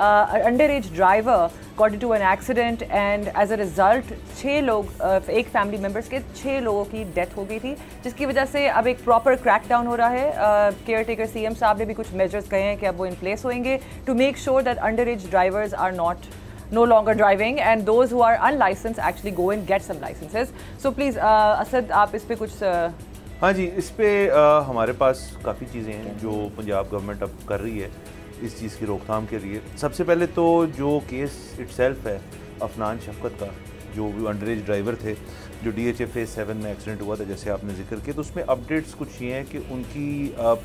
Under age driver got into an accident and as a result 6 लोग, एक family members के 6 लोगों की डेथ हो गई थी, जिसकी वजह से अब एक प्रॉपर क्रैकडाउन हो रहा है। केयर टेकर सीएम साहब ने भी कुछ मेजर्स कहे हैं कि अब वो इन प्लेस होंगे to make sure that under age drivers are no longer driving and those who are unlicensed actually go and get some licenses. So please Asad आप इस पे कुछ हाँ जी, इस पे हमारे पास काफ़ी चीज़ें हैं जो पंजाब गवर्नमेंट अब कर रही है इस चीज़ की रोकथाम के लिए। सबसे पहले तो जो केस इटसेल्फ है अफनान शफकत का, जो अंडर एज ड्राइवर थे, जो DHA फेज़ 7 में एक्सीडेंट हुआ था जैसे आपने जिक्र किया, तो उसमें अपडेट्स कुछ ये हैं कि उनकी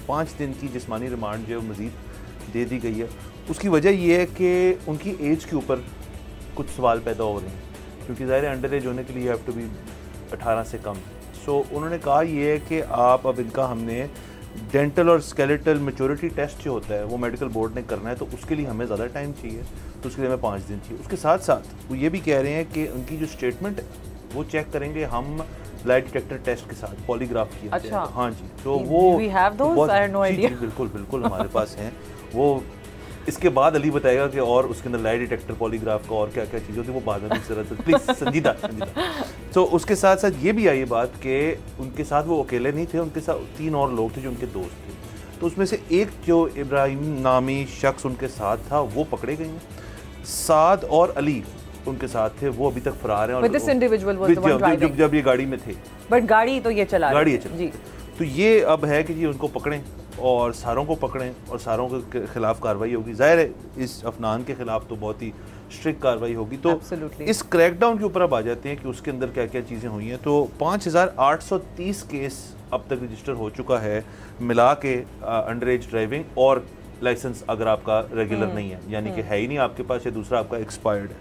5 दिन की जिस्मानी रिमांड जो मज़ीद दे दी गई है। उसकी वजह यह है कि उनकी एज के ऊपर कुछ सवाल पैदा हो रहे हैं, क्योंकि ज़ाहिर अंडर एज होने के लिए हैव टू बी 18 से कम। सो उन्होंने कहा ये है कि आप अब इनका हमने डेंटल और स्केलेटल मैच्योरिटी टेस्ट जो होता है वो मेडिकल बोर्ड ने करना है, तो उसके लिए हमें ज़्यादा टाइम चाहिए, तो उसके लिए हमें 5 दिन चाहिए। उसके साथ साथ वो ये भी कह रहे हैं कि उनकी जो स्टेटमेंट है वो चेक करेंगे हम लाई डिटेक्टर टेस्ट के साथ, पॉलीग्राफ किया। अच्छा, हाँ जी, तो वो बिल्कुल बिल्कुल हमारे पास हैं वो। इसके बाद अली बताएगा कि और उसके अंदर लाई डिटेक्टर, पॉलीग्राफ का और क्या क्या चीज़ होती है, वो बाद में जरूरत। प्लीज़ संजीदा। तो उसके साथ साथ ये भी आई बात कि उनके साथ वो अकेले नहीं थे, उनके साथ 3 और लोग थे जो उनके दोस्त थे। तो उसमें से एक जो इब्राहिम नामी शख्स उनके साथ था वो पकड़े गए हैं। साद और अली उनके साथ थे, वो अभी तक फरार हैं। और जब ये गाड़ी में थे, बट गाड़ी तो ये चला जी। तो ये अब है कि जी उनको पकड़ें और सारों को पकड़ें और सारों के खिलाफ कार्रवाई होगी। जाहिर है इस अफनान के खिलाफ तो बहुत ही स्ट्रिक्ट कार्रवाई होगी। तो इस क्रैकडाउन के ऊपर अब आ जाते हैं कि उसके अंदर क्या क्या चीज़ें हुई हैं। तो 5830 केस अब तक रजिस्टर हो चुका है, मिला के अंडर एज ड्राइविंग और लाइसेंस अगर आपका रेगुलर नहीं है, यानी कि है ही नहीं आपके पास, या दूसरा आपका एक्सपायर्ड है,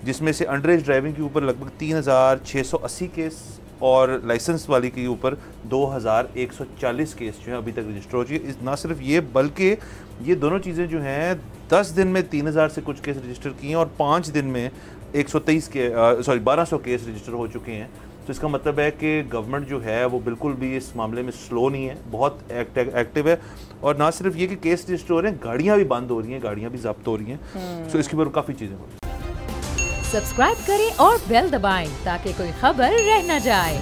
जिसमें से अंडर एज ड्राइविंग के ऊपर लगभग 3680 केस और लाइसेंस वाली के ऊपर 2140 केस जो हैं अभी तक रजिस्टर हो चुके हैं। ना सिर्फ ये, बल्कि ये दोनों चीज़ें जो हैं 10 दिन में 3000 से कुछ केस रजिस्टर किए हैं और 5 दिन में 1200 केस रजिस्टर हो चुके हैं। तो इसका मतलब है कि गवर्नमेंट जो है वो बिल्कुल भी इस मामले में स्लो नहीं है, बहुत एक्टिव है। और ना सिर्फ ये कि केस रजिस्टर हो रहे हैं, गाड़ियाँ भी बंद हो रही हैं, गाड़ियाँ भी जब्त हो रही हैं। सो इसके ऊपर काफ़ी चीज़ें हो रही हैं। सब्सक्राइब करें और बेल दबाएं ताकि कोई खबर रह न जाए।